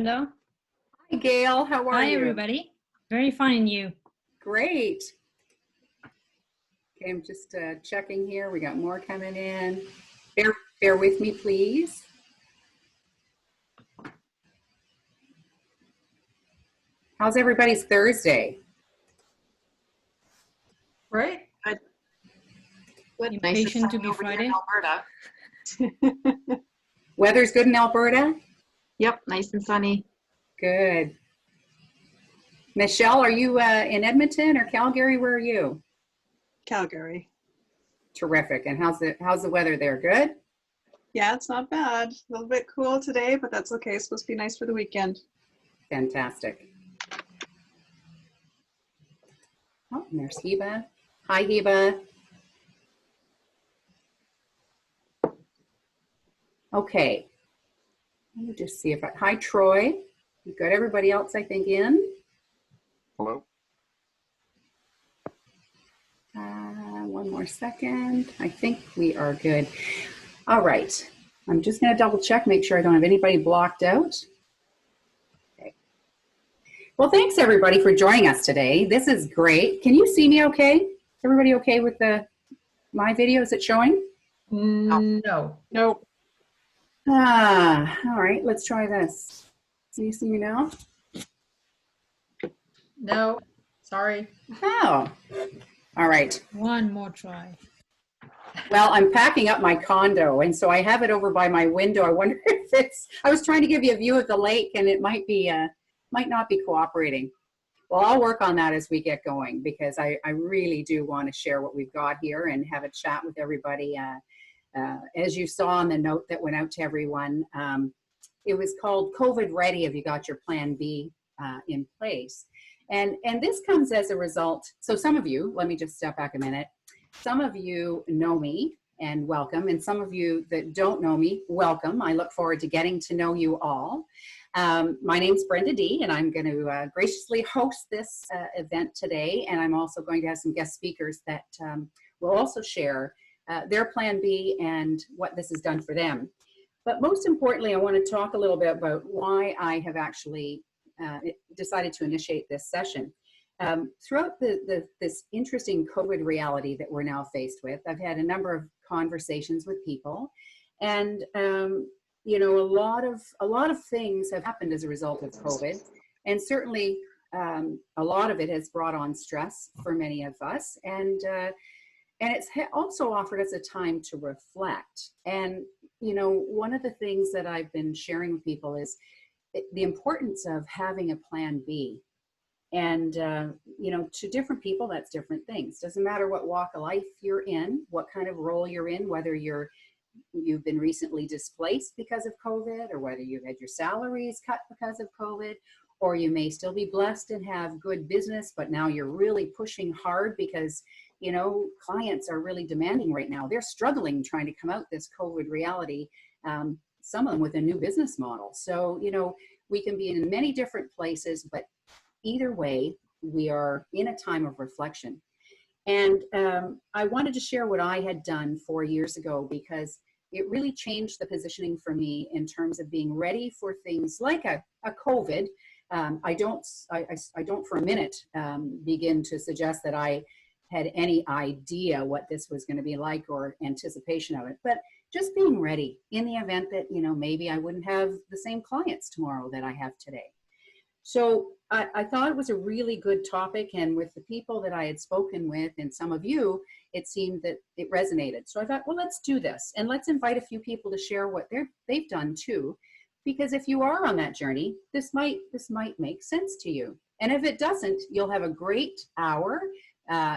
Brenda. Hi, Gail. How are Hi, you? everybody. Very fine, you? Great. Okay, I'm just checking here. We got more coming in. Bear with me, please. How's everybody's Thursday? Right. Good. Good. Impatient to be Friday. Alberta. Weather's good in Alberta? Yep, nice and sunny. Good. Michelle, are you in Edmonton or Calgary? Where are you? Calgary. Terrific. And how's the weather there? Good? Yeah, it's not bad. A little bit cool today, but that's okay. It's supposed to be nice for the weekend. Fantastic. Oh, and there's Heba. Hi, Heba. Okay. Let me just see if hi, Troy. We've got everybody else, I think, in. Hello. One more second. I think we are good. All right. I'm just going to double check, make sure I don't have anybody blocked out. Okay. Well, thanks everybody for joining us today. This is great. Can you see me okay? Everybody okay with my video? Is it showing? No. Nope. All right. Let's try this. Can you see me now? No. Sorry. Oh. All right. One more try. Well, I'm packing up my condo, and so I have it over by my window. I wonder if I was trying to give you a view of the lake, and it might not be cooperating. Well, I'll work on that as we get going, because I really do want to share what we've got here and have a chat with everybody. As you saw on the note that went out to everyone, it was called COVID Ready. Have you got your plan B in place? And this comes as a result. So some of you, let me just step back a minute. Some of you know me and welcome. And some of you that don't know me, welcome. I look forward to getting to know you all. My name's Brenda D, and I'm going to graciously host this event today. And I'm also going to have some guest speakers that will also share their plan B and what this has done for them. But most importantly, I want to talk a little bit about why I have actually decided to initiate this session. Throughout this interesting COVID reality that we're now faced with, I've had a number of conversations with people, and you know, a lot of things have happened as a result of COVID, and certainly a lot of it has brought on stress for many of us, and it's also offered us a time to reflect. And you know, one of the things that I've been sharing with people is the importance of having a plan B. And, you know, to different people, that's different things. Doesn't matter what walk of life you're in, what kind of role you're in, whether you've been recently displaced because of COVID, or whether you've had your salaries cut because of COVID, or you may still be blessed and have good business, but now you're really pushing hard because, you know, clients are really demanding right now. They're struggling trying to come out this COVID reality. Some of them with a new business model. So, you know, we can be in many different places, but either way, we are in a time of reflection. And I wanted to share what I had done 4 years ago, because it really changed the positioning for me in terms of being ready for things like a COVID. I don't for a minute begin to suggest that I had any idea what this was going to be like or anticipation of it, but just being ready in the event that, you know, maybe I wouldn't have the same clients tomorrow that I have today. So I thought it was a really good topic, and with the people that I had spoken with and some of you, it seemed that it resonated. So I thought, well, let's do this, and let's invite a few people to share what they've done too, because if you are on that journey, this might make sense to you. And if it doesn't, you'll have a great hour.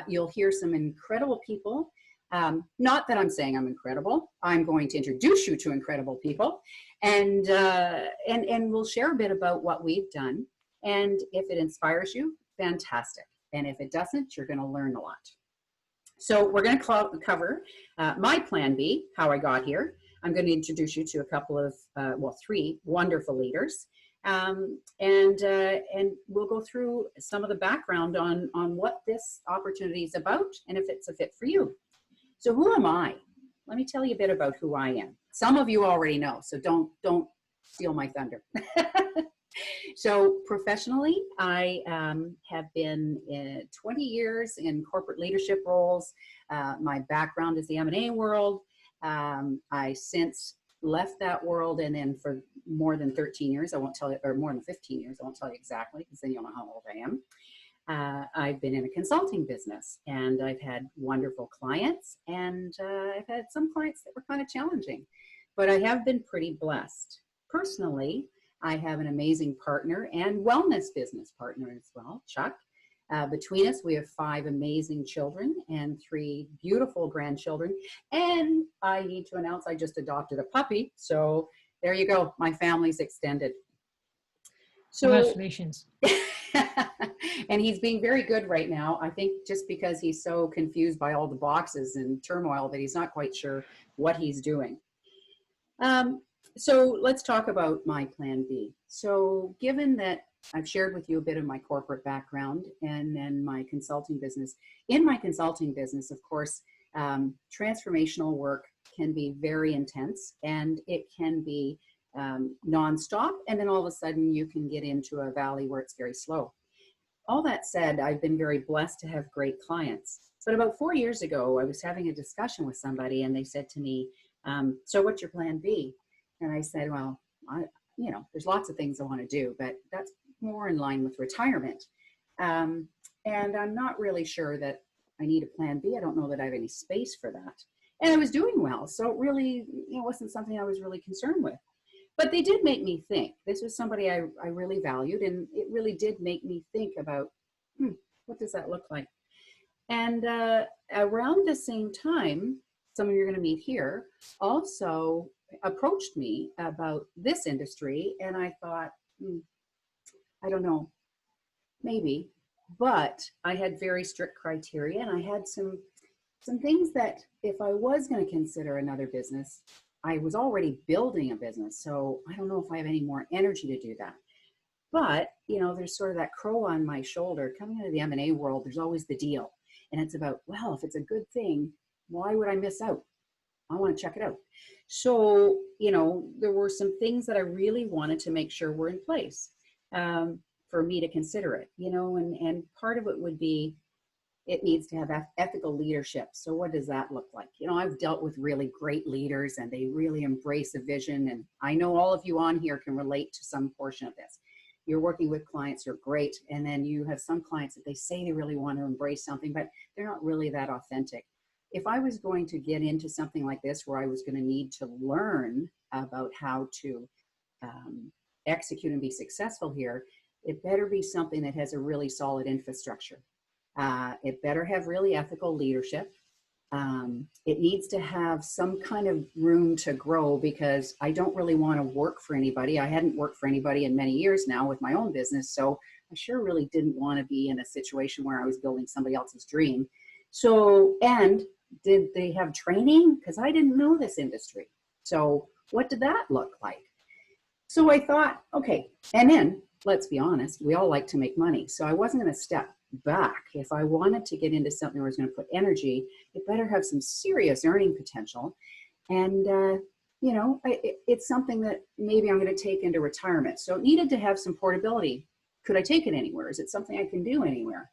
You'll hear some incredible people. Not that I'm saying I'm incredible. I'm going to introduce you to incredible people, and we'll share a bit about what we've done. And if it inspires you, fantastic. And if it doesn't, you're going to learn a lot. So we're going to cover my plan B, how I got here. I'm going to introduce you to a couple of, three wonderful leaders. And we'll go through some of the background on what this opportunity is about and if it's a fit for you. So who am I? Let me tell you a bit about who I am. Some of you already know, so don't steal my thunder. So professionally, I have been 20 years in corporate leadership roles. My background is the M&A world. I since left that world, and then for more than 13 years, I won't tell you, or more than 15 years, I won't tell you exactly, because then you'll know how old I am. I've been in a consulting business, and I've had wonderful clients, and I've had some clients that were kind of challenging, but I have been pretty blessed. Personally, I have an amazing partner and wellness business partner as well, Chuck. Between us, we have 5 amazing children and 3 beautiful grandchildren. And I need to announce I just adopted a puppy. So there you go. My family's extended. So, Congratulations. and he's being very good right now. I think just because he's so confused by all the boxes and turmoil that he's not quite sure what he's doing. So let's talk about my plan B. So given that I've shared with you a bit of my corporate background and then my consulting business, in my consulting business, of course, transformational work can be very intense, and it can be nonstop, and then all of a sudden you can get into a valley where it's very slow. All that said, I've been very blessed to have great clients. But about 4 years ago, I was having a discussion with somebody, and they said to me, so what's your plan B? And I said, well, there's lots of things I want to do, but that's more in line with retirement. And I'm not really sure that I need a plan B. I don't know that I have any space for that. And I was doing well, so it really wasn't something I was really concerned with. But they did make me think. This was somebody I really valued, and it really did make me think about, what does that look like? And around the same time, someone you're going to meet here also approached me about this industry, and I thought, I don't know, maybe, but I had very strict criteria, and I had some things that if I was going to consider another business, I was already building a business, so I don't know if I have any more energy to do that. But, there's sort of that crow on my shoulder. Coming into the M&A world, there's always the deal. And it's about, well, if it's a good thing, why would I miss out? I want to check it out. So, there were some things that I really wanted to make sure were in place for me to consider it, and part of it would be, it needs to have ethical leadership. So what does that look like? I've dealt with really great leaders, and they really embrace a vision. And I know all of you on here can relate to some portion of this. You're working with clients, you're great. And then you have some clients that they say they really want to embrace something, but they're not really that authentic. If I was going to get into something like this, where I was going to need to learn about how to execute and be successful here, it better be something that has a really solid infrastructure. It better have really ethical leadership. It needs to have some kind of room to grow, because I don't really want to work for anybody. I hadn't worked for anybody in many years now with my own business, so I sure really didn't want to be in a situation where I was building somebody else's dream. So, and did they have training? Because I didn't know this industry. So what did that look like? So I thought, okay, and then let's be honest, we all like to make money. So I wasn't going to step back. If I wanted to get into something where I was going to put energy, it better have some serious earning potential. And, it's something that maybe I'm going to take into retirement. So it needed to have some portability. Could I take it anywhere? Is it something I can do anywhere?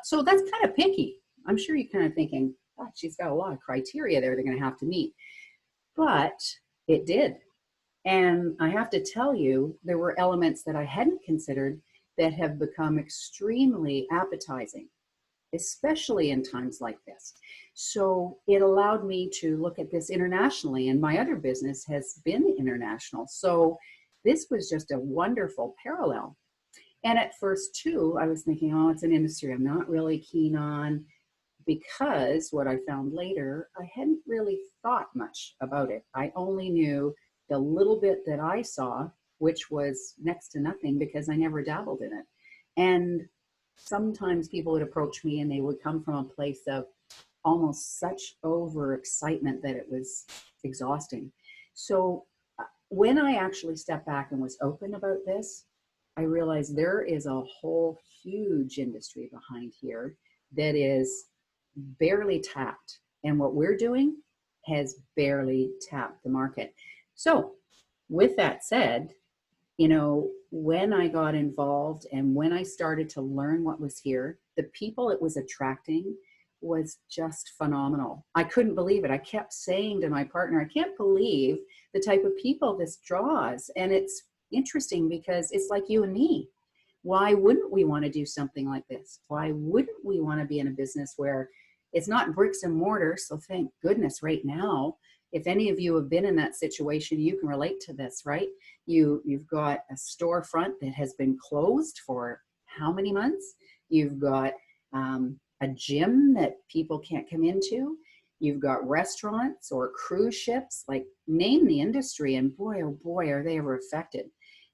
So that's kind of picky. I'm sure you're kind of thinking, oh, she's got a lot of criteria there they're going to have to meet. But it did. And I have to tell you, there were elements that I hadn't considered that have become extremely appetizing, especially in times like this. So it allowed me to look at this internationally, and my other business has been international. So this was just a wonderful parallel. And at first too, I was thinking, oh, it's an industry I'm not really keen on, because what I found later, I hadn't really thought much about it. I only knew the little bit that I saw, which was next to nothing, because I never dabbled in it. And sometimes people would approach me, and they would come from a place of almost such overexcitement that it was exhausting. So when I actually stepped back and was open about this, I realized there is a whole huge industry behind here that is barely tapped. And what we're doing has barely tapped the market. So with that said, You know, when I got involved and when I started to learn what was here, the people it was attracting was just phenomenal. I couldn't believe it. I kept saying to my partner, I can't believe the type of people this draws. And it's interesting because it's like you and me. Why wouldn't we want to do something like this? Why wouldn't we want to be in a business where it's not bricks and mortar? So thank goodness right now, if any of you have been in that situation, you can relate to this, right? You've got a storefront that has been closed for how many months? You've got a gym that people can't come into. You've got restaurants or cruise ships, like name the industry, and boy, oh boy, are they ever affected.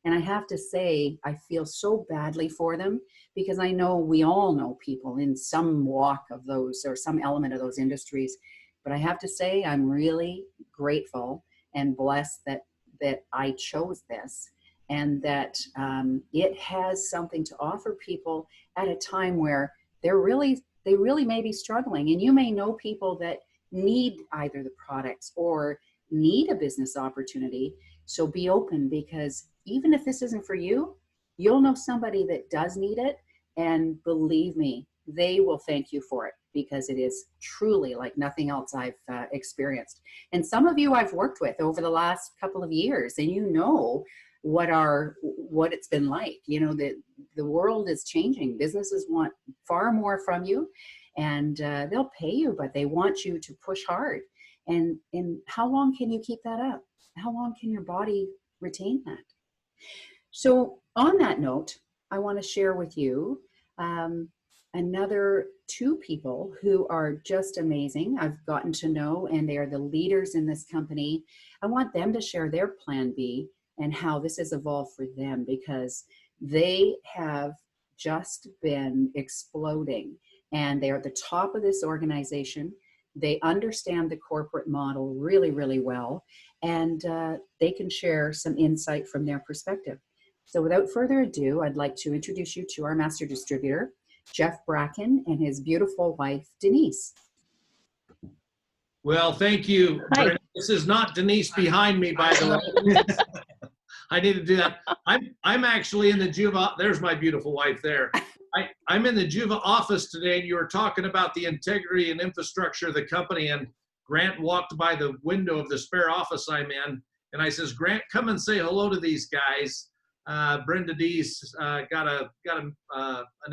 And I have to say, I feel so badly for them because I know we all know people in some walk of those or some element of those industries. But I have to say, I'm really grateful and blessed that I chose this and that it has something to offer people at a time where they really may be struggling. And you may know people that need either the products or need a business opportunity. So be open, because even if this isn't for you, you'll know somebody that does need it. And believe me, they will thank you for it, because it is truly like nothing else I've experienced. And some of you I've worked with over the last couple of years, and you know what it's been like. You know, the world is changing. Businesses want far more from you, and they'll pay you, but they want you to push hard. And how long can you keep that up? How long can your body retain that? So on that note, I want to share with you another two people who are just amazing. I've gotten to know, and they are the leaders in this company. I want them to share their plan B and how this has evolved for them, because they have just been exploding, and they are at the top of this organization. They understand the corporate model really, really well, and they can share some insight from their perspective. So without further ado, I'd like to introduce you to our master distributor, Jeff Bracken, and his beautiful wife, Denise. Well, thank you. Hi. This is not Denise behind me, by the way. I need to do that. I'm actually in the Juva. There's my beautiful wife there. I'm in the Juva office today, and you were talking about the integrity and infrastructure of the company. And Grant walked by the window of the spare office I'm in, and I says, Grant, come and say hello to these guys. Brenda D's got an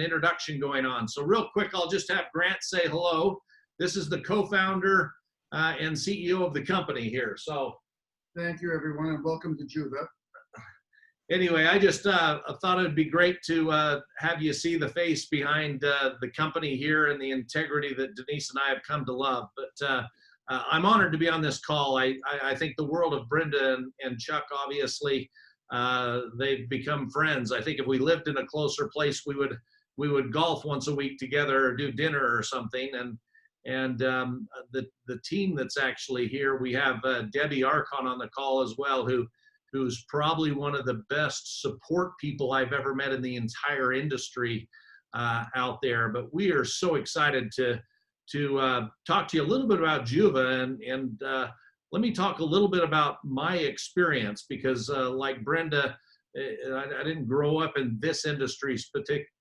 introduction going on. So real quick, I'll just have Grant say hello. This is the co-founder and CEO of the company here. So thank you, everyone, and welcome to Juva. Anyway, I just thought it'd be great to have you see the face behind the company here and the integrity that Denise and I have come to love. But I'm honored to be on this call. I think the world of Brenda and Chuck, obviously, they've become friends. I think if we lived in a closer place, we would golf once a week together or do dinner or something. And the team that's actually here, we have Debbie Archon on the call as well, who's probably one of the best support people I've ever met in the entire industry out there. But we are so excited to talk to you a little bit about Juva, and let me talk a little bit about my experience, because like Brenda, I didn't grow up in this industry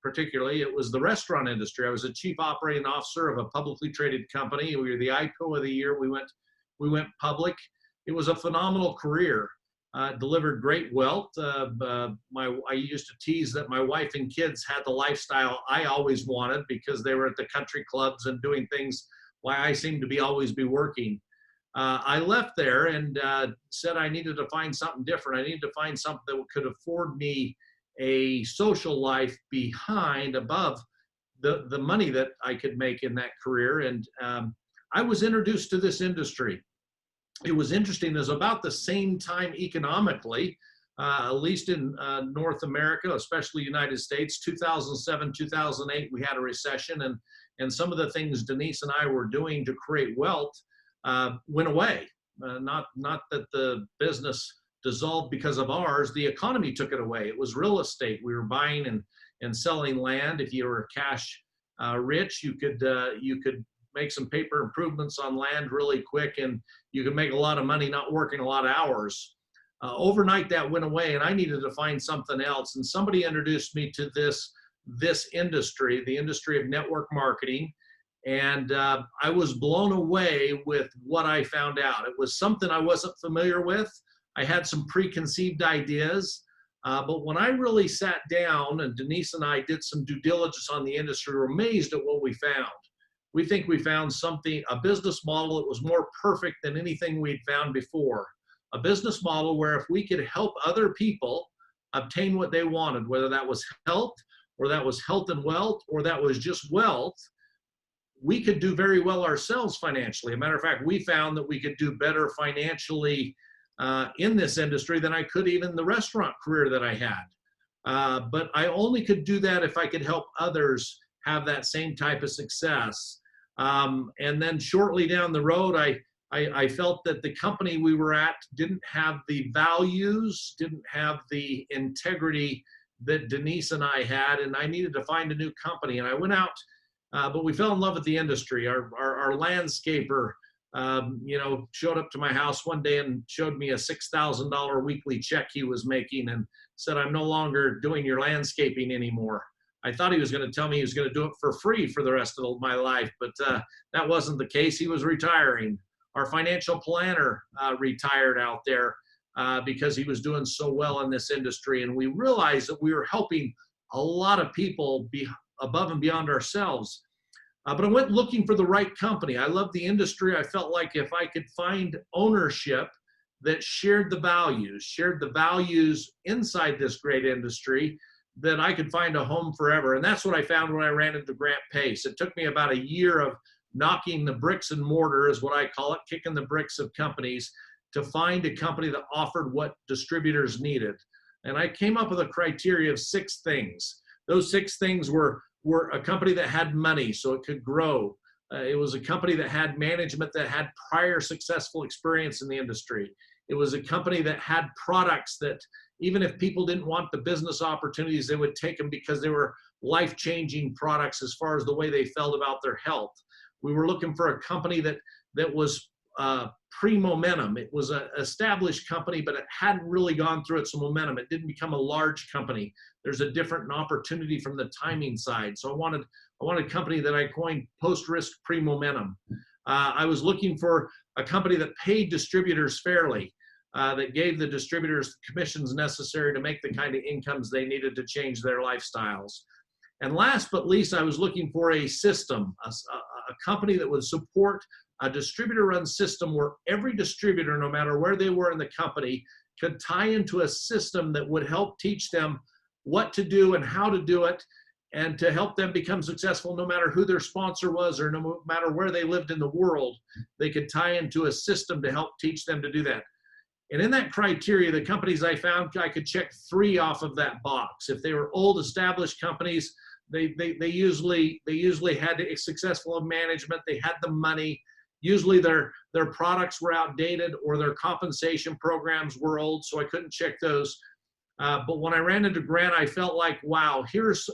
particularly. It was the restaurant industry. I was a chief operating officer of a publicly traded company. We were the IPO of the year. We went public. It was a phenomenal career. Delivered great wealth. I used to tease that my wife and kids had the lifestyle I always wanted, because they were at the country clubs and doing things while I seemed to always be working. I left there and said I needed to find something different. I needed to find something that could afford me a social life above the money that I could make in that career. And I was introduced to this industry. It was interesting. It was about the same time economically, at least in North America, especially United States, 2007, 2008, we had a recession, and some of the things Denise and I were doing to create wealth went away. Not that the business dissolved because of ours, the economy took it away. It was real estate. We were buying and selling land. If you were cash rich, you could make some paper improvements on land really quick, and you could make a lot of money not working a lot of hours. Overnight that went away and I needed to find something else. And somebody introduced me to this industry, the industry of network marketing. And I was blown away with what I found out. It was something I wasn't familiar with. I had some preconceived ideas. But when I really sat down and Denise and I did some due diligence on the industry, we were amazed at what we found. We think we found something, a business model that was more perfect than anything we'd found before. A business model where if we could help other people obtain what they wanted, whether that was health, or that was health and wealth, or that was just wealth, we could do very well ourselves financially. As a matter of fact, we found that we could do better financially in this industry than I could even the restaurant career that I had. But I only could do that if I could help others have that same type of success. And then shortly down the road, I felt that the company we were at didn't have the values, didn't have the integrity that Denise and I had, and I needed to find a new company. And I went out, but we fell in love with the industry. Our landscaper, showed up to my house one day and showed me a $6,000 weekly check he was making and said, "I'm no longer doing your landscaping anymore." I thought he was going to tell me he was going to do it for free for the rest of my life, but that wasn't the case. He was retiring. Our financial planner retired out there because he was doing so well in this industry. And we realized that we were helping a lot of people be above and beyond ourselves. But I went looking for the right company. I love the industry. I felt like if I could find ownership that shared the values inside this great industry, that I could find a home forever. And that's what I found when I ran into Grant Pace. It took me about a year of knocking the bricks and mortar, is what I call it, kicking the bricks of companies, to find a company that offered what distributors needed. And I came up with a criteria of 6 things. Those 6 things were a company that had money so it could grow. It was a company that had management that had prior successful experience in the industry. It was a company that had products that even if people didn't want the business opportunities, they would take them because they were life-changing products as far as the way they felt about their health. We were looking for a company that was pre-momentum. It was an established company, but it hadn't really gone through its momentum. It didn't become a large company. There's a different opportunity from the timing side. So I wanted a company that I coined post-risk pre-momentum. I was looking for a company that paid distributors fairly, that gave the distributors the commissions necessary to make the kind of incomes they needed to change their lifestyles. And last but least, I was looking for a system, a company that would support a distributor-run system where every distributor, no matter where they were in the company, could tie into a system that would help teach them what to do and how to do it, and to help them become successful no matter who their sponsor was or no matter where they lived in the world. They could tie into a system to help teach them to do that. And in that criteria, the companies I found, I could check 3 off of that box. If they were old, established companies, they usually had a successful management. They had the money. Usually their products were outdated or their compensation programs were old, so I couldn't check those. But when I ran into Grant, I felt like, wow, here's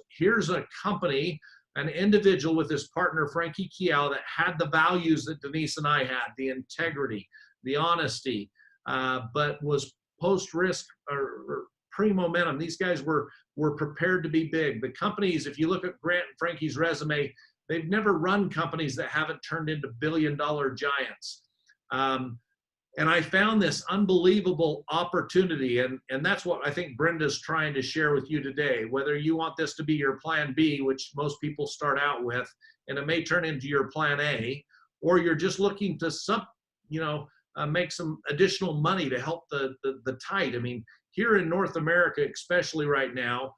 a company, an individual with his partner, Frankie Kiao, that had the values that Denise and I had, the integrity, the honesty, but was post-risk or pre-momentum. These guys were prepared to be big. The companies, if you look at Grant and Frankie's resume, they've never run companies that haven't turned into billion-dollar giants. And I found this unbelievable opportunity, and that's what I think Brenda's trying to share with you today. Whether you want this to be your plan B, which most people start out with, and it may turn into your plan A, or you're just looking to make some additional money to help the tide. I mean, here in North America, especially right now,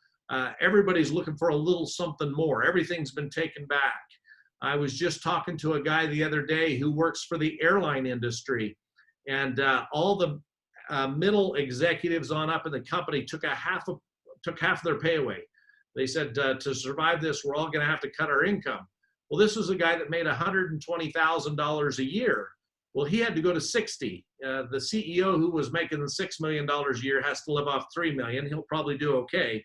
everybody's looking for a little something more. Everything's been taken back. I was just talking to a guy the other day who works for the airline industry, and all the middle executives on up in the company took half of their pay away. They said, to survive this, we're all going to have to cut our income. Well, this was a guy that made $120,000 a year. Well, he had to go to 60. The CEO who was making the $6 million a year has to live off $3 million. He'll probably do okay.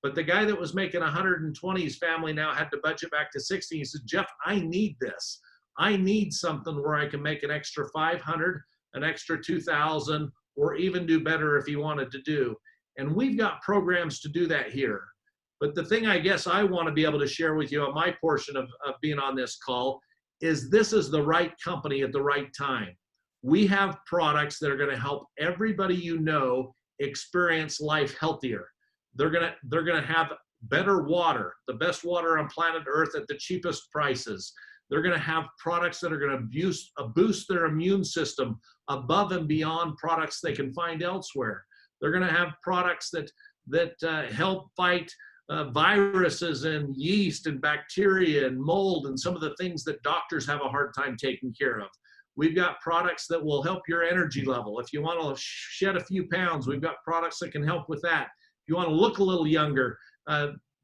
But the guy that was making 120, his family now had to budget back to 60. He said, Jeff, I need this. I need something where I can make an extra 500, an extra 2,000, or even do better if you wanted to do. And we've got programs to do that here. But the thing I guess I want to be able to share with you on my portion of being on this call is this is the right company at the right time. We have products that are going to help everybody you know experience life healthier. They're going to have better water, the best water on planet Earth at the cheapest prices. They're going to have products that are going to boost their immune system above and beyond products they can find elsewhere. They're going to have products that help fight viruses and yeast and bacteria and mold and some of the things that doctors have a hard time taking care of. We've got products that will help your energy level. If you want to shed a few pounds, we've got products that can help with that. If you want to look a little younger,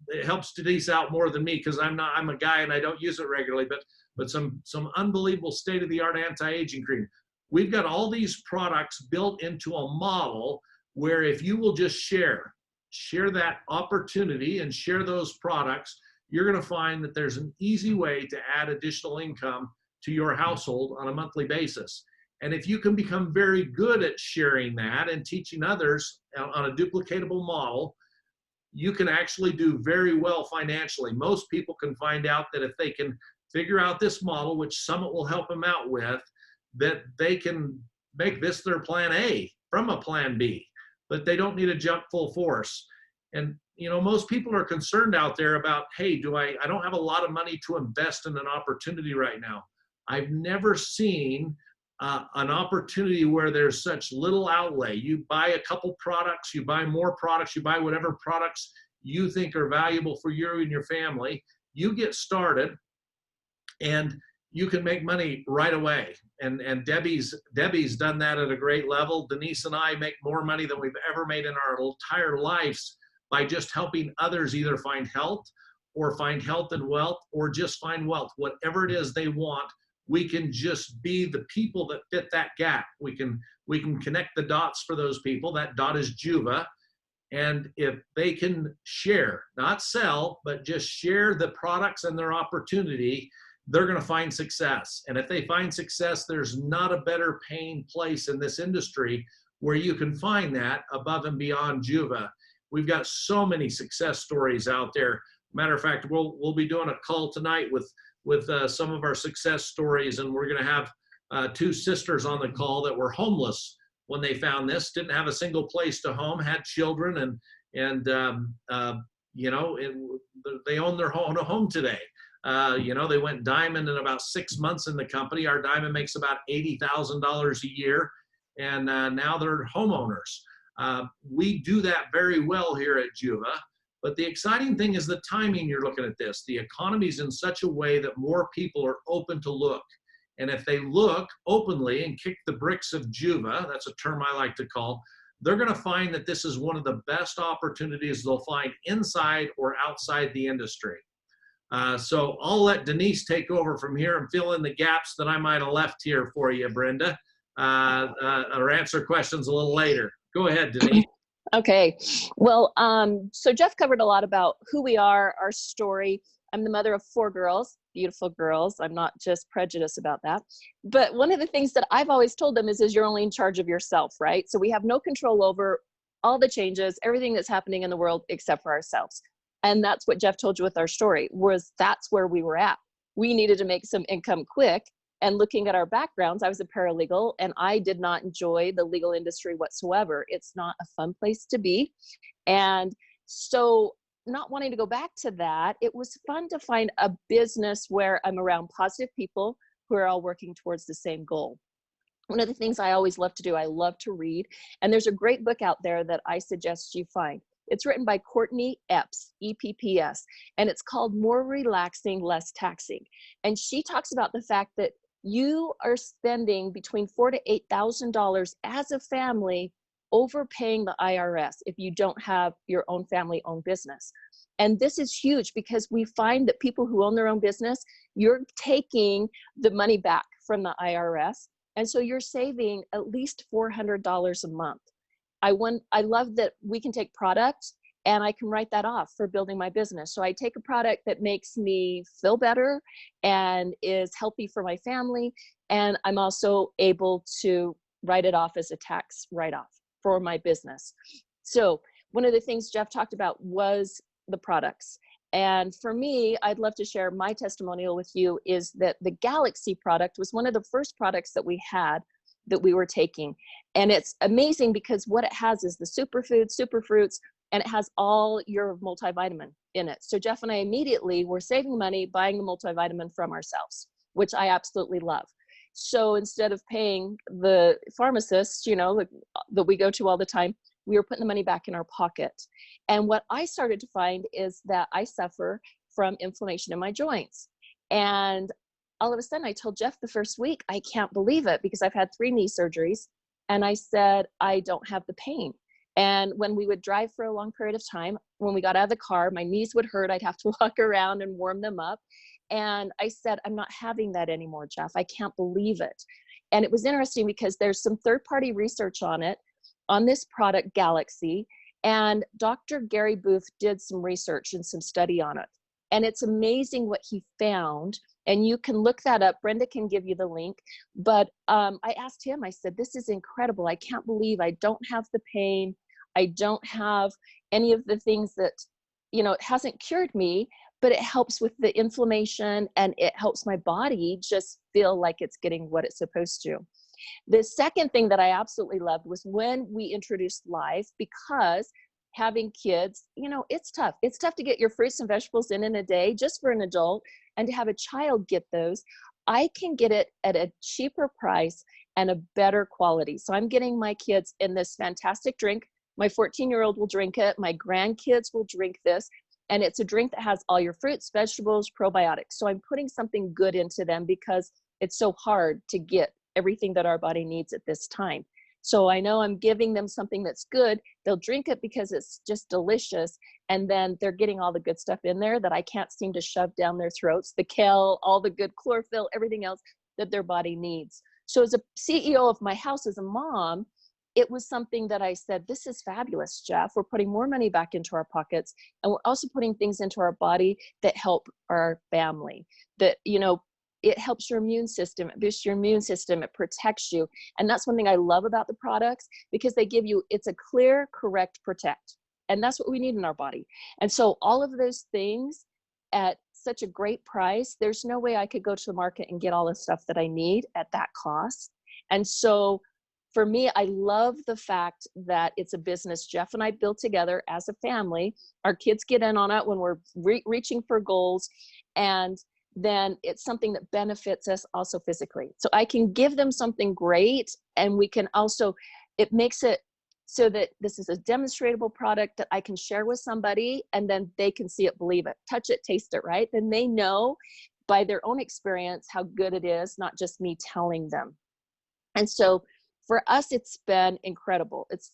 it helps Denise out more than me because I'm a guy and I don't use it regularly, but some unbelievable state-of-the-art anti-aging cream. We've got all these products built into a model where if you will just share that opportunity and share those products, you're going to find that there's an easy way to add additional income to your household on a monthly basis. And if you can become very good at sharing that and teaching others on a duplicatable model, you can actually do very well financially. Most people can find out that if they can figure out this model, which Summit will help them out with, that they can make this their plan A from a plan B, but they don't need to jump full force. And most people are concerned out there about, hey, I don't have a lot of money to invest in an opportunity right now. I've never seen an opportunity where there's such little outlay. You buy a couple products, you buy more products, you buy whatever products you think are valuable for you and your family. You get started and you can make money right away. And Debbie's done that at a great level. Denise and I make more money than we've ever made in our entire lives by just helping others either find health and wealth, or just find wealth. Whatever it is they want, we can just be the people that fit that gap. We can connect the dots for those people. That dot is Juva. And if they can share, not sell, but just share the products and their opportunity, they're going to find success. And if they find success, there's not a better paying place in this industry where you can find that above and beyond Juva. We've got so many success stories out there. Matter of fact, we'll be doing a call tonight with some of our success stories, and we're going to have two sisters on the call that were homeless when they found this, didn't have a single place to home, had children, and they own their home today. They went diamond in about 6 months in the company. Our diamond makes about $80,000 a year, and now they're homeowners. We do that very well here at Juva. But the exciting thing is the timing you're looking at this. The economy's in such a way that more people are open to look. And if they look openly and kick the bricks of Juva, that's a term I like to call, they're going to find that this is one of the best opportunities they'll find inside or outside the industry. So I'll let Denise take over from here and fill in the gaps that I might have left here for you, Brenda, or answer questions a little later. Go ahead, Denise. Okay. Well, so Jeff covered a lot about who we are, our story. I'm the mother of 4 girls, beautiful girls. I'm not just prejudiced about that. But one of the things that I've always told them is you're only in charge of yourself, right? So we have no control over all the changes, everything that's happening in the world except for ourselves. And that's what Jeff told you with our story, was that's where we were at. We needed to make some income quick. And looking at our backgrounds, I was a paralegal and I did not enjoy the legal industry whatsoever. It's not a fun place to be. And so not wanting to go back to that, it was fun to find a business where I'm around positive people who are all working towards the same goal. One of the things I always love to do, I love to read. And there's a great book out there that I suggest you find. It's written by Courtney Epps, E-P-P-S, and it's called More Relaxing, Less Taxing. And she talks about the fact that you are spending between $4,000 to $8,000 as a family overpaying the IRS if you don't have your own family-owned business. And this is huge because we find that people who own their own business, you're taking the money back from the IRS. And so you're saving at least $400 a month. I love that we can take products and I can write that off for building my business. So I take a product that makes me feel better and is healthy for my family. And I'm also able to write it off as a tax write-off for my business. So one of the things Jeff talked about was the products. And for me, I'd love to share my testimonial with you is that the Galaxy product was one of the first products that we had that we were taking. And it's amazing because what it has is the superfood, superfruits, and it has all your multivitamin in it. So Jeff and I immediately were saving money buying the multivitamin from ourselves, which I absolutely love. So instead of paying the pharmacist, you know, that we go to all the time, we were putting the money back in our pocket. And what I started to find is that I suffer from inflammation in my joints. And all of a sudden I told Jeff the first week, I can't believe it because I've had 3 knee surgeries. And I said, I don't have the pain. And when we would drive for a long period of time, when we got out of the car, my knees would hurt. I'd have to walk around and warm them up. And I said, I'm not having that anymore, Jeff. I can't believe it. And it was interesting because there's some third-party research on it, on this product, Galaxy. And Dr. Gary Booth did some research and some study on it. And it's amazing what he found. And you can look that up. Brenda can give you the link. But I asked him, I said, this is incredible. I can't believe I don't have the pain. I don't have any of the things that, you know, it hasn't cured me, but it helps with the inflammation and it helps my body just feel like it's getting what it's supposed to. The second thing that I absolutely loved was when we introduced Live, because having kids, you know, it's tough. It's tough to get your fruits and vegetables in a day just for an adult, and to have a child get those. I can get it at a cheaper price and a better quality. So I'm getting my kids in this fantastic drink. My 14-year-old will drink it. My grandkids will drink this. And it's a drink that has all your fruits, vegetables, probiotics. So I'm putting something good into them because it's so hard to get everything that our body needs at this time. So I know I'm giving them something that's good. They'll drink it because it's just delicious. And then they're getting all the good stuff in there that I can't seem to shove down their throats, the kale, all the good chlorophyll, everything else that their body needs. So as a CEO of my house, as a mom, it was something that I said, this is fabulous, Jeff. We're putting more money back into our pockets, and we're also putting things into our body that help our family, that, you know, it helps your immune system, it boosts your immune system, it protects you. And that's one thing I love about the products, because they give you, it's a clear, correct, protect. And that's what we need in our body. And so all of those things at such a great price, there's no way I could go to the market and get all the stuff that I need at that cost. And so for me, I love the fact that it's a business Jeff and I built together as a family. Our kids get in on it when we're reaching for goals, and then it's something that benefits us also physically. So I can give them something great, and we can also, it makes it so that this is a demonstratable product that I can share with somebody, and then they can see it, believe it, touch it, taste it, right? Then they know by their own experience how good it is, not just me telling them. And so for us, it's been incredible. It's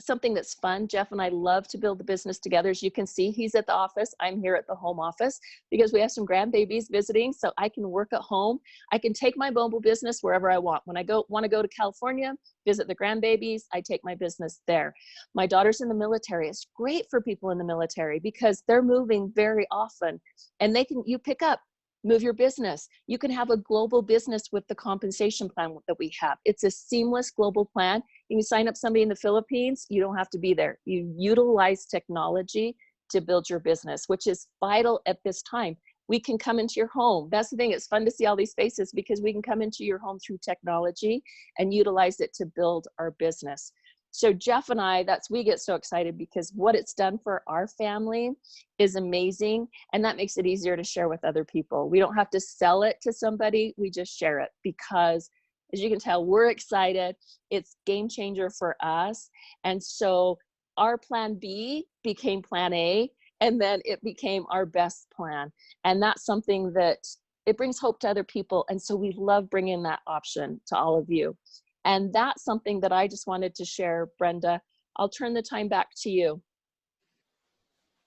something that's fun. Jeff and I love to build the business together. As you can see, he's at the office. I'm here at the home office because we have some grandbabies visiting, so I can work at home. I can take my mobile business wherever I want. When I want to go to California, visit the grandbabies, I take my business there. My daughter's in the military. It's great for people in the military because they're moving very often, and you pick up, move your business. You can have a global business with the compensation plan that we have. It's a seamless global plan. You can sign up somebody in the Philippines. You don't have to be there. You utilize technology to build your business, which is vital at this time. We can come into your home. That's the thing. It's fun to see all these faces because we can come into your home through technology and utilize it to build our business. So Jeff and I, we get so excited because what it's done for our family is amazing. And that makes it easier to share with other people. We don't have to sell it to somebody. We just share it because, as you can tell, we're excited. It's game changer for us. And so our plan B became plan A, and then it became our best plan. And that's something that it brings hope to other people. And so we love bringing that option to all of you. And that's something that I just wanted to share, Brenda. I'll turn the time back to you.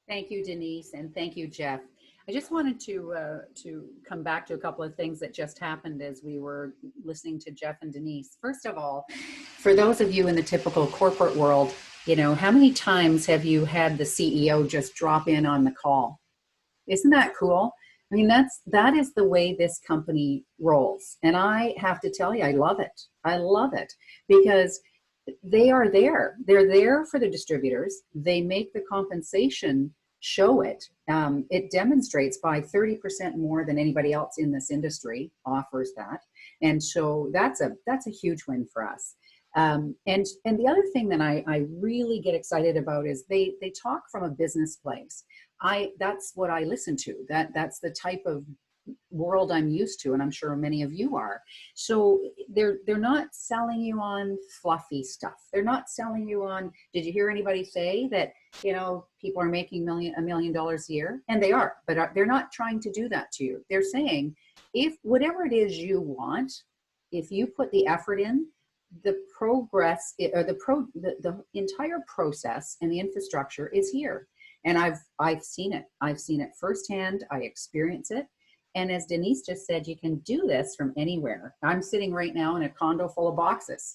Thank you, Denise, and thank you, Jeff. I just wanted to come back to a couple of things that just happened as we were listening to Jeff and Denise. First of all, for those of you in the typical corporate world, you know, how many times have you had the CEO just drop in on the call? Isn't that cool? I mean, that is the way this company rolls. And I have to tell you, I love it. I love it because they are there. They're there for the distributors. They make the compensation show it. It demonstrates by 30% more than anybody else in this industry offers that. And so that's a huge win for us. And the other thing that I really get excited about is they talk from a business place. That's what I listen to. That's the type of world I'm used to, and I'm sure many of you are. So they're not selling you on fluffy stuff. They're not selling you on, did you hear anybody say that, you know, people are making $1 million a year? And they are, but they're not trying to do that to you. They're saying, if whatever it is you want, if you put the effort in, the progress or the entire process and the infrastructure is here. And I've seen it. I've seen it firsthand. I experience it. And as Denise just said, you can do this from anywhere. I'm sitting right now in a condo full of boxes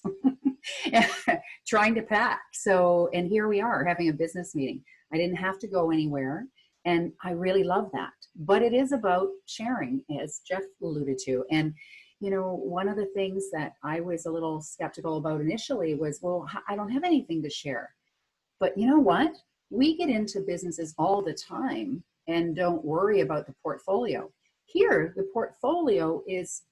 trying to pack. So, and here we are having a business meeting. I didn't have to go anywhere. And I really love that. But it is about sharing, as Jeff alluded to. And, you know, one of the things that I was a little skeptical about initially was, well, I don't have anything to share. But you know what? We get into businesses all the time and don't worry about the portfolio. Here, the portfolio is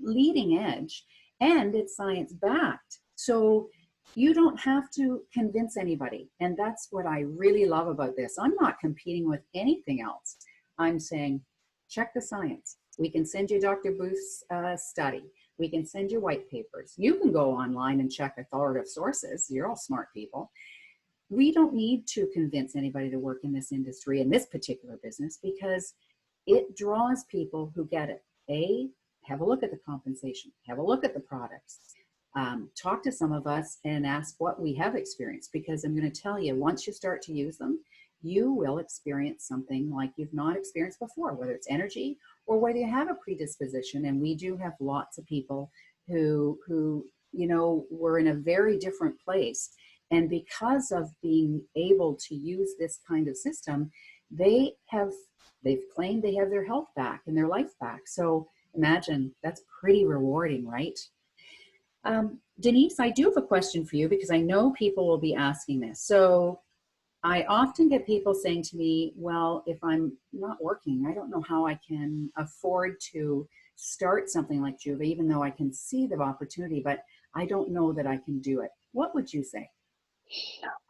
leading edge and it's science backed. So you don't have to convince anybody. And that's what I really love about this. I'm not competing with anything else. I'm saying, check the science. We can send you Dr. Booth's study. We can send you white papers. You can go online and check authoritative sources. You're all smart people. We don't need to convince anybody to work in this industry, in this particular business, because it draws people who get it. Have a look at the compensation, have a look at the products, talk to some of us and ask what we have experienced, because I'm going to tell you, once you start to use them, you will experience something like you've not experienced before, whether it's energy or whether you have a predisposition. And we do have lots of people who you know, were in a very different place. And because of being able to use this kind of system, they've claimed they have their health back and their life back. So imagine, that's pretty rewarding, right? Denise, I do have a question for you because I know people will be asking this. So I often get people saying to me, well, if I'm not working, I don't know how I can afford to start something like Juva, even though I can see the opportunity, but I don't know that I can do it. What would you say?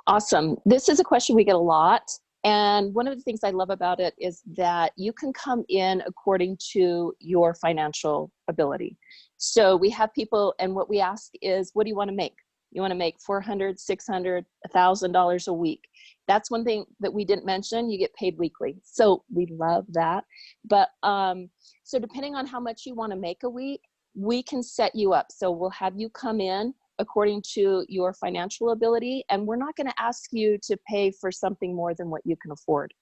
Awesome. This is a question we get a lot. And one of the things I love about it is that you can come in according to your financial ability. So we have people, and what we ask is, what do you want to make? You want to make $400, $600, $1,000 a week. That's one thing that we didn't mention. You get paid weekly. So we love that. But so depending on how much you want to make a week, we can set you up. So we'll have you come in according to your financial ability. And we're not going to ask you to pay for something more than what you can afford.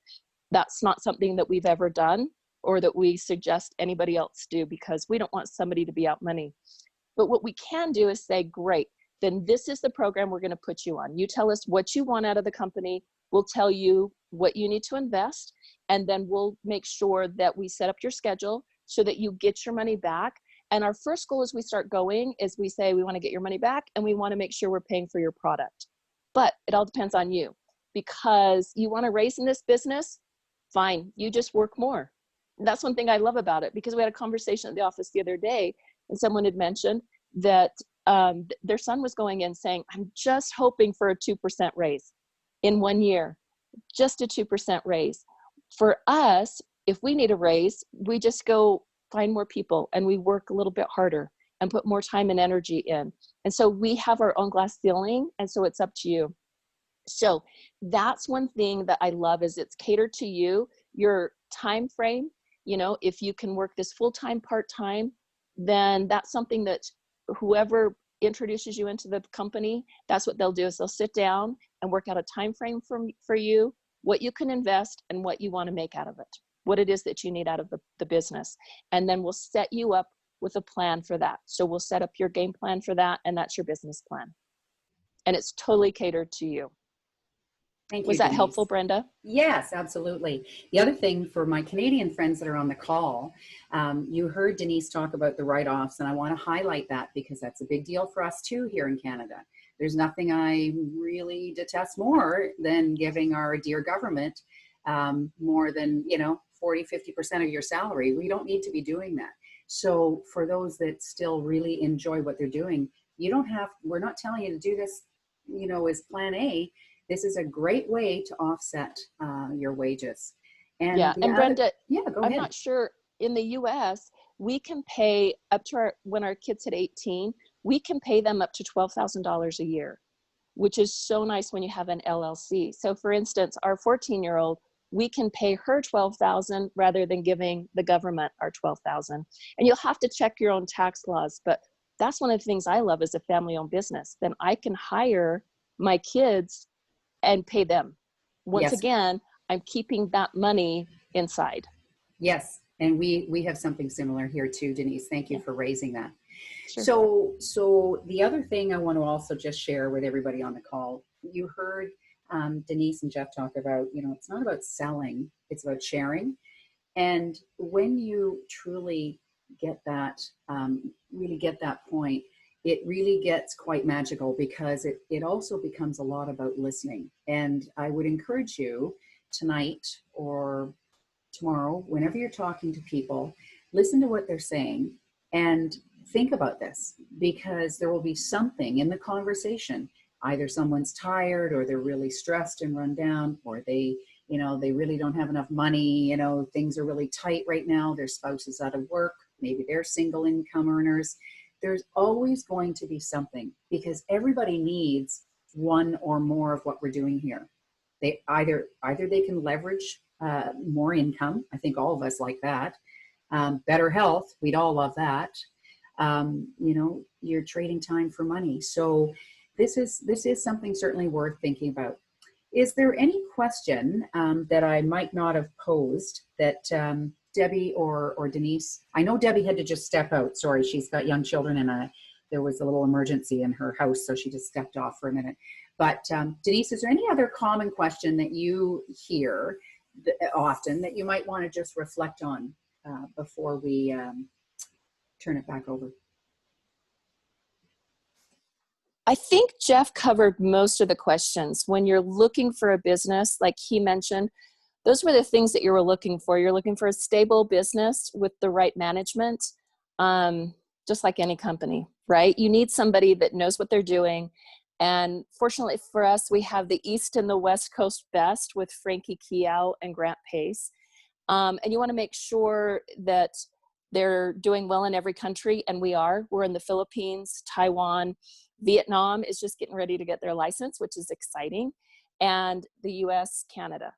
That's not something that we've ever done or that we suggest anybody else do, because we don't want somebody to be out money. But what we can do is say, great, then this is the program we're going to put you on. You tell us what you want out of the company. We'll tell you what you need to invest. And then we'll make sure that we set up your schedule so that you get your money back. And our first goal as we start going is we say we want to get your money back and we want to make sure we're paying for your product. But it all depends on you, because you want to raise in this business, fine, you just work more. And that's one thing I love about it, because we had a conversation at the office the other day and someone had mentioned that their son was going in saying, I'm just hoping for a 2% raise in 1 year, just a 2% raise. For us, if we need a raise, we just go find more people and we work a little bit harder and put more time and energy in. And so we have our own glass ceiling, and so it's up to you. So that's one thing that I love, is it's catered to you, your time frame. You know, if you can work this full-time, part-time, then that's something that whoever introduces you into the company, that's what they'll do, is they'll sit down and work out a time frame for you, what you can invest and what you want to make out of it, what it is that you need out of the business. And then we'll set you up with a plan for that. So we'll set up your game plan for that, and that's your business plan. And it's totally catered to you. Thank you. Was that Denise. helpful, Brenda? Yes, absolutely. The other thing for my Canadian friends that are on the call, you heard Denise talk about the write-offs, and I want to highlight that because that's a big deal for us too here in Canada. There's nothing I really detest more than giving our dear government more than, 40, 50% of your salary. We don't need to be doing that. So for those that still really enjoy what they're doing, we're not telling you to do this, as plan A. This is a great way to offset your wages. And Yeah, and Brenda, yeah, go I'm ahead. not sure, in the US, we can pay up to when our kids hit 18, we can pay them up to $12,000 a year, which is so nice when you have an LLC. So for instance, our 14-year-old, we can pay her $12,000 rather than giving the government our $12,000. And you'll have to check your own tax laws, but that's one of the things I love as a family-owned business. Then I can hire my kids and pay them. Once Yes. again, I'm keeping that money inside. Yes, and we have something similar here too, Denise. Thank you for raising that. Sure. So the other thing I want to also just share with everybody on the call, you heard Denise and Jeff talk about, it's not about selling, it's about sharing. And when you truly get that, really get that point, it really gets quite magical because it also becomes a lot about listening. And I would encourage you tonight or tomorrow, whenever you're talking to people, listen to what they're saying and think about this, because there will be something in the conversation. Either someone's tired or they're really stressed and run down, or they really don't have enough money, things are really tight right now, their spouse is out of work, maybe they're single income earners. There's always going to be something, because everybody needs one or more of what we're doing here. They either they can leverage more income. I think all of us like that. Better health, we'd all love that. You're trading time for money. So this is something certainly worth thinking about. Is there any question that I might not have posed that Debbie or Denise? I know Debbie had to just step out. Sorry, she's got young children and there was a little emergency in her house, so she just stepped off for a minute. But Denise, is there any other common question that you hear often that you might want to just reflect on before we turn it back over? I think Jeff covered most of the questions. When you're looking for a business, like he mentioned, those were the things that you were looking for. You're looking for a stable business with the right management, just like any company, right? You need somebody that knows what they're doing. And fortunately for us, we have the East and the West Coast best with Frankie Kiao and Grant Pace. And you want to make sure that they're doing well in every country, and we are. We're in the Philippines, Taiwan, Vietnam is just getting ready to get their license, which is exciting, and the US, Canada.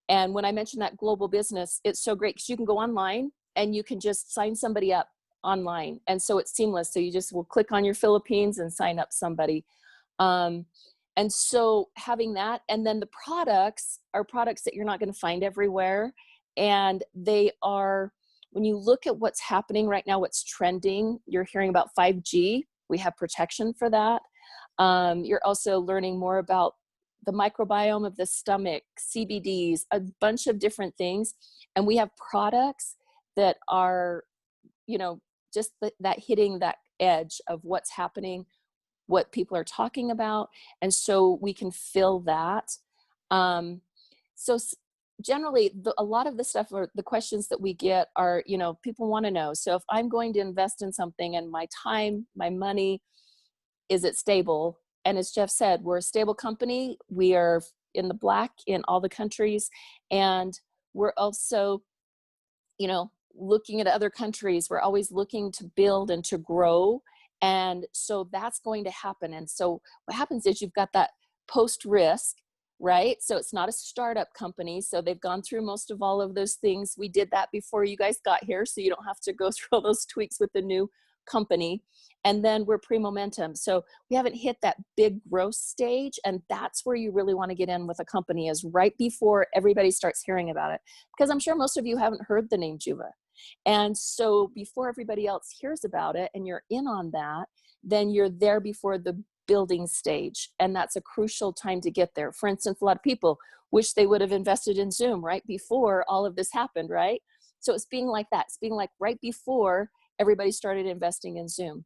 And when I mentioned that global business, it's so great because you can go online and you can just sign somebody up online. And so it's seamless. So you just will click on your Philippines and sign up somebody. And so having that, and then the products are products that you're not going to find everywhere. And they are, when you look at what's happening right now, what's trending, you're hearing about 5G. We have protection for that. You're also learning more about the microbiome of the stomach, CBDs, a bunch of different things. And we have products that are, just that hitting that edge of what's happening, what people are talking about. And so we can fill that. So generally, a lot of the stuff or the questions that we get are, people want to know. So if I'm going to invest in something and my time, my money, is it stable? And as Jeff said, we're a stable company. We are in the black in all the countries. And we're also, looking at other countries. We're always looking to build and to grow. And so that's going to happen. And so what happens is you've got that post-risk, right? So it's not a startup company. So they've gone through most of all of those things. We did that before you guys got here. So you don't have to go through all those tweaks with the new company. And then we're pre-momentum. So we haven't hit that big growth stage. And that's where you really want to get in with a company, is right before everybody starts hearing about it. Because I'm sure most of you haven't heard the name Juva. And so before everybody else hears about it and you're in on that, then you're there before the building stage, and that's a crucial time to get there. For instance, a lot of people wish they would have invested in Zoom right before all of this happened, right? So it's being like that. It's being like right before everybody started investing in Zoom.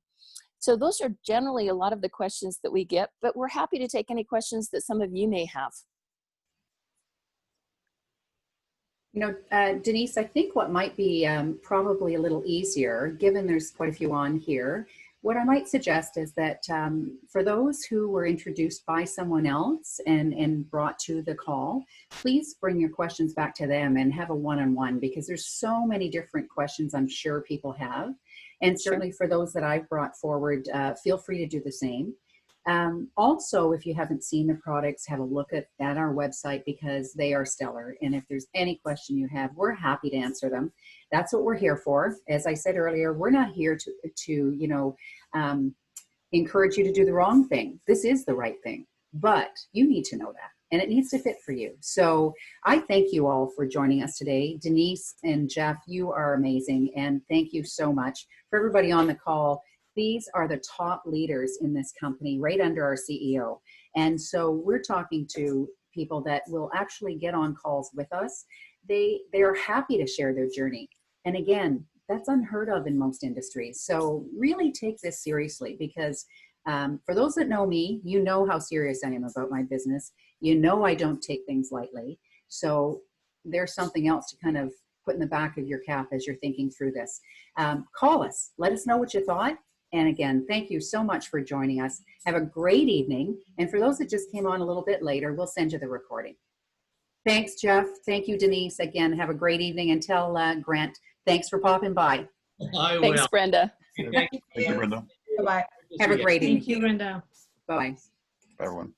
So those are generally a lot of the questions that we get, but we're happy to take any questions that some of you may have. You know, Denise, I think what might be probably a little easier, given there's quite a few on here, what I might suggest is that for those who were introduced by someone else and brought to the call, please bring your questions back to them and have a one-on-one, because there's so many different questions I'm sure people have. And certainly for those that I've brought forward, feel free to do the same. Also, if you haven't seen the products, have a look at our website, because they are stellar. And if there's any question you have, we're happy to answer them. That's what we're here for. As I said earlier, we're not here to you know, encourage you to do the wrong thing. This is the right thing, but you need to know that, and it needs to fit for you. So I thank you all for joining us today. Denise and Jeff, you are amazing. And thank you so much. For everybody on the call, these are the top leaders in this company, right under our CEO. And so we're talking to people that will actually get on calls with us. They are happy to share their journey. And again, that's unheard of in most industries. So really take this seriously, because for those that know me, you know how serious I am about my business. You know I don't take things lightly. So there's something else to kind of put in the back of your cap as you're thinking through this. Call us. Let us know what you thought. And again, thank you so much for joining us. Have a great evening. And for those that just came on a little bit later, we'll send you the recording. Thanks, Jeff. Thank you, Denise. Again, have a great evening. And tell Grant, thanks for popping by. I will. Thanks, Brenda. Thank Thank you, Brenda. Bye-bye. Have a great evening. Thank you, Brenda. Bye. Bye, everyone.